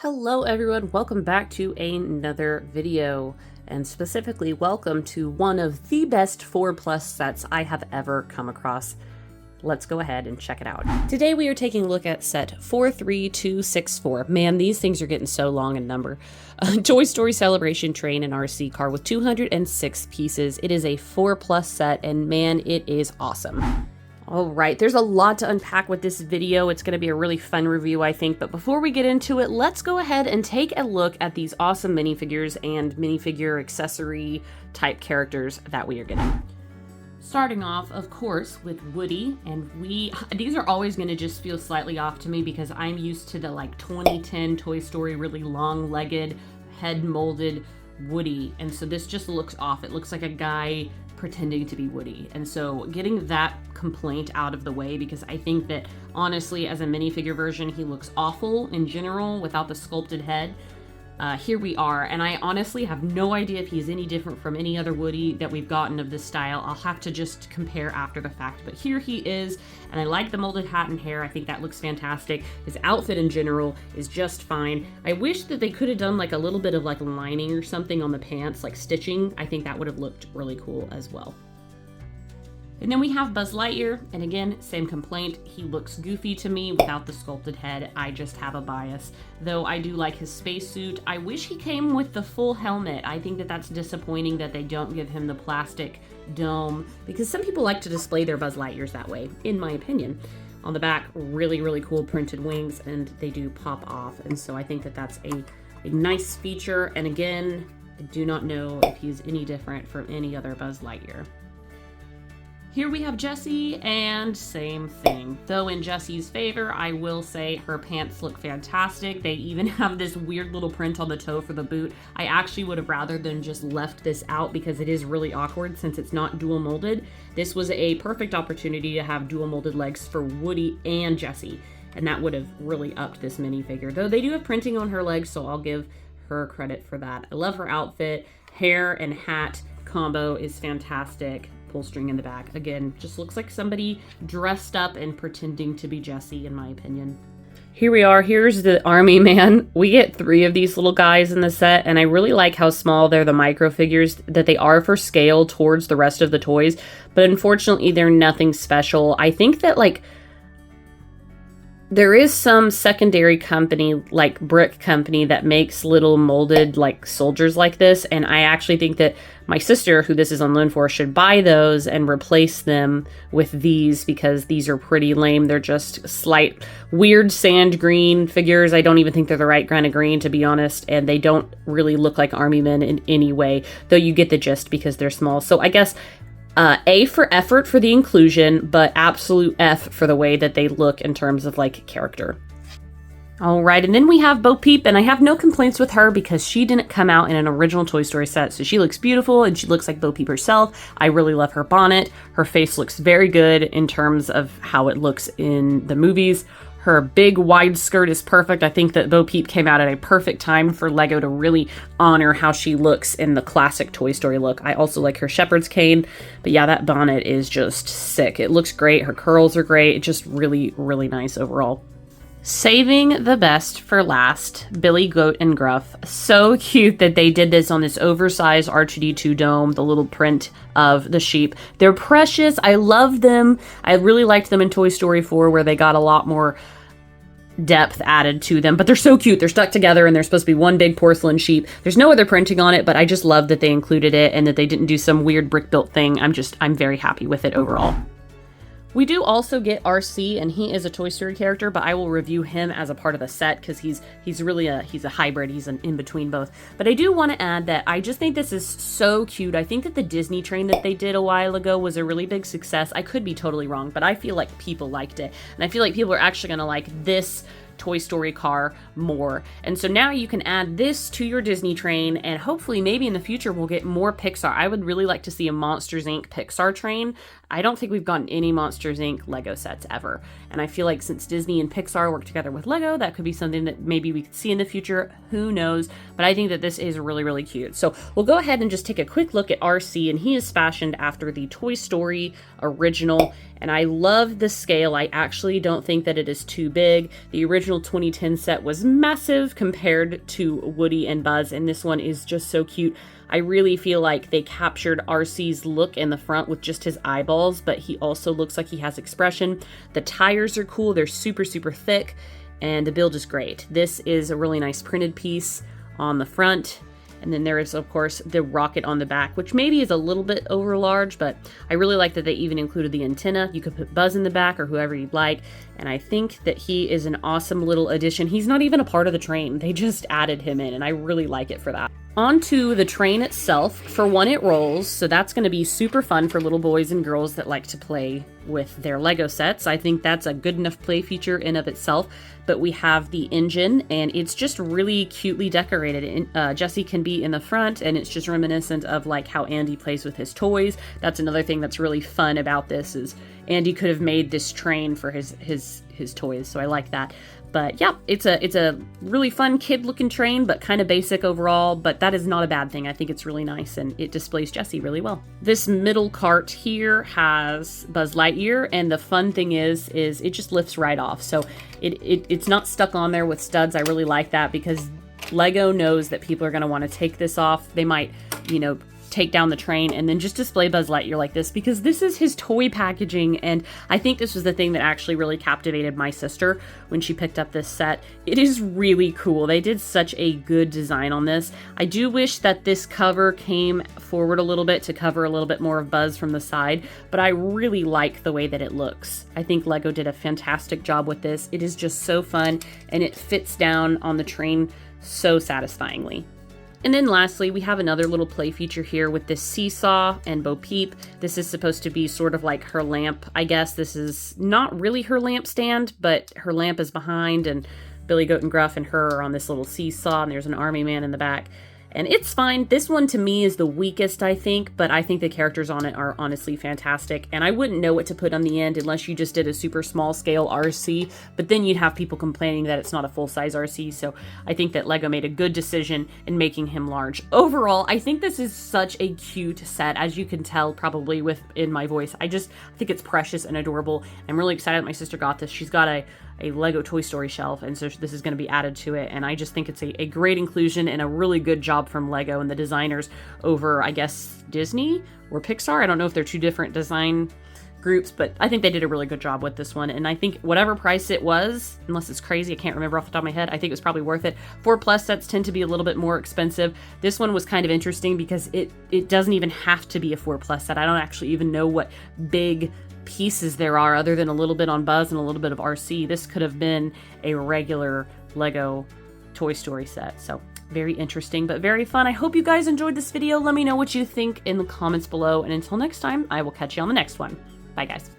Hello everyone, welcome back to another video, and specifically welcome to one of the best 4+ sets I have ever come across. Let's go ahead and check it out. Today we are taking a look at set 43264. Man, these things are getting so long in number. A Toy Story Celebration Train and RC car with 206 pieces. It is a 4+ set, and man, it is awesome. All right, there's a lot to unpack with this video. It's going to be a really fun review, I think. But before we get into it, let's go ahead and take a look at these awesome minifigures and minifigure accessory type characters that we are getting. Starting off, of course, with Woody, and these are always going to just feel slightly off to me because I'm used to the like 2010 Toy Story really long-legged, head-molded Woody, and so this just looks off. It looks like a guy pretending to be Woody, and so getting that complaint out of the way, because I think that honestly as a minifigure version he looks awful in general without the sculpted head. Here we are, and I honestly have no idea if he's any different from any other Woody that we've gotten of this style. I'll have to just compare after the fact, but here he is, and I like the molded hat and hair. I think that looks fantastic. His outfit in general is just fine. I wish that they could have done like a little bit of like lining or something on the pants, like stitching. I think that would have looked really cool as well. And then we have Buzz Lightyear, and again, same complaint. He looks goofy to me without the sculpted head. I just have a bias. Though I do like his spacesuit. I wish he came with the full helmet. I think that that's disappointing that they don't give him the plastic dome, because some people like to display their Buzz Lightyears that way, in my opinion. On the back, really, really cool printed wings, and they do pop off. And so I think that that's a nice feature. And again, I do not know if he's any different from any other Buzz Lightyear. Here we have Jessie, and same thing. Though in Jessie's favor, I will say her pants look fantastic. They even have this weird little print on the toe for the boot. I actually would have rather than just left this out because it is really awkward since it's not dual molded. This was a perfect opportunity to have dual molded legs for Woody and Jessie, and that would have really upped this minifigure. Though they do have printing on her legs, so I'll give her credit for that. I love her outfit. Hair and hat combo is fantastic. Pull string in the back. Again, just looks like somebody dressed up and pretending to be Jessie, in my opinion. Here we are. Here's the army man. We get 3 of these little guys in the set, and I really like how small they're, the micro figures, that they are for scale towards the rest of the toys, but unfortunately they're nothing special. I think that like there is some secondary company, like Brick Company, that makes little molded like soldiers like this, and I actually think that my sister, who this is on loan for, should buy those and replace them with these, because these are pretty lame. They're just slight weird sand green figures. I don't even think they're the right kind of green, to be honest, and they don't really look like army men in any way, though you get the gist because they're small. So I guess A for effort for the inclusion, but absolute F for the way that they look in terms of like character. All right, and then we have Bo Peep, and I have no complaints with her because she didn't come out in an original Toy Story set, so she looks beautiful and she looks like Bo Peep herself. I really love her bonnet. Her face looks very good in terms of how it looks in the movies. Her big wide skirt is perfect. I think that Bo Peep came out at a perfect time for Lego to really honor how she looks in the classic Toy Story look. I also like her shepherd's cane, but yeah, that bonnet is just sick. It looks great. Her curls are great. It's just really, really nice overall. Saving the best for last, Billy, Goat, and Gruff. So cute that they did this on this oversized R2-D2 dome, the little print of the sheep. They're precious. I love them. I really liked them in Toy Story 4, where they got a lot more depth added to them, but they're so cute. They're stuck together and they're supposed to be one big porcelain sheep. There's no other printing on it, but I just love that they included it and that they didn't do some weird brick built thing. I'm very happy with it overall. We do also get RC, and he is a Toy Story character, but I will review him as a part of the set because he's a hybrid. He's an in between both. But I do want to add that I just think this is so cute. I think that the Disney train that they did a while ago was a really big success. I could be totally wrong, but I feel like people liked it, and I feel like people are actually going to like this Toy Story car more. And so now you can add this to your Disney train, and hopefully maybe in the future we'll get more Pixar. I would really like to see a Monsters Inc. Pixar train. I don't think we've gotten any Monsters Inc. Lego sets ever. And I feel like since Disney and Pixar work together with Lego, that could be something that maybe we could see in the future. Who knows? But I think that this is really, really cute. So we'll go ahead and just take a quick look at RC, and he is fashioned after the Toy Story original. And I love the scale. I actually don't think that it is too big. The original 2010 set was massive compared to Woody and Buzz, and this one is just so cute. I really feel like they captured RC's look in the front with just his eyeballs, but he also looks like he has expression. The tires are cool. They're super, super thick, and the build is great. This is a really nice printed piece on the front. And then there is, of course, the rocket on the back, which maybe is a little bit over large, but I really like that they even included the antenna. You could put Buzz in the back or whoever you'd like. And I think that he is an awesome little addition. He's not even a part of the train. They just added him in, and I really like it for that. Onto the train itself. For one, it rolls, so that's going to be super fun for little boys and girls that like to play with their Lego sets. I think that's a good enough play feature in of itself. But we have the engine, and it's just really cutely decorated. Jesse can be in the front, and it's just reminiscent of like how Andy plays with his toys. That's another thing that's really fun about this is Andy could have made this train for his toys, so I like that. But yeah, it's a really fun kid-looking train, but kind of basic overall, but that is not a bad thing. I think it's really nice, and it displays Jesse really well. This middle cart here has Buzz Lightyear, and the fun thing is it just lifts right off. So it's not stuck on there with studs. I really like that because Lego knows that people are going to want to take this off. They might, you know, take down the train and then just display Buzz Lightyear like this because this is his toy packaging, and I think this was the thing that actually really captivated my sister when she picked up this set. It is really cool. They did such a good design on this. I do wish that this cover came forward a little bit to cover a little bit more of Buzz from the side, but I really like the way that it looks. I think Lego did a fantastic job with this. It is just so fun, and it fits down on the train so satisfyingly. And then lastly, we have another little play feature here with this seesaw and Bo Peep. This is supposed to be sort of like her lamp, I guess. This is not really her lamp stand, but her lamp is behind, and Billy Goat and Gruff and her are on this little seesaw, and there's an army man in the back. And it's fine. This one to me is the weakest, I think, but I think the characters on it are honestly fantastic. And I wouldn't know what to put on the end unless you just did a super small scale RC, but then you'd have people complaining that it's not a full-size RC. So I think that Lego made a good decision in making him large. Overall, I think this is such a cute set, as you can tell probably in my voice. I think it's precious and adorable. I'm really excited that my sister got this. She's got a Lego Toy Story shelf, and so this is going to be added to it, and I just think it's a great inclusion and a really good job from Lego and the designers over, I guess, Disney or Pixar. I don't know if they're two different design groups, but I think they did a really good job with this one, and I think whatever price it was, unless it's crazy, I can't remember off the top of my head, I think it was probably worth it. 4+ sets tend to be a little bit more expensive. This one was kind of interesting because it doesn't even have to be a 4+ set. I don't actually even know what big pieces there are other than a little bit on Buzz and a little bit of RC. This could have been a regular Lego Toy Story set. So very interesting, but very fun. I hope you guys enjoyed this video. Let me know what you think in the comments below. And until next time, I will catch you on the next one. Bye, guys.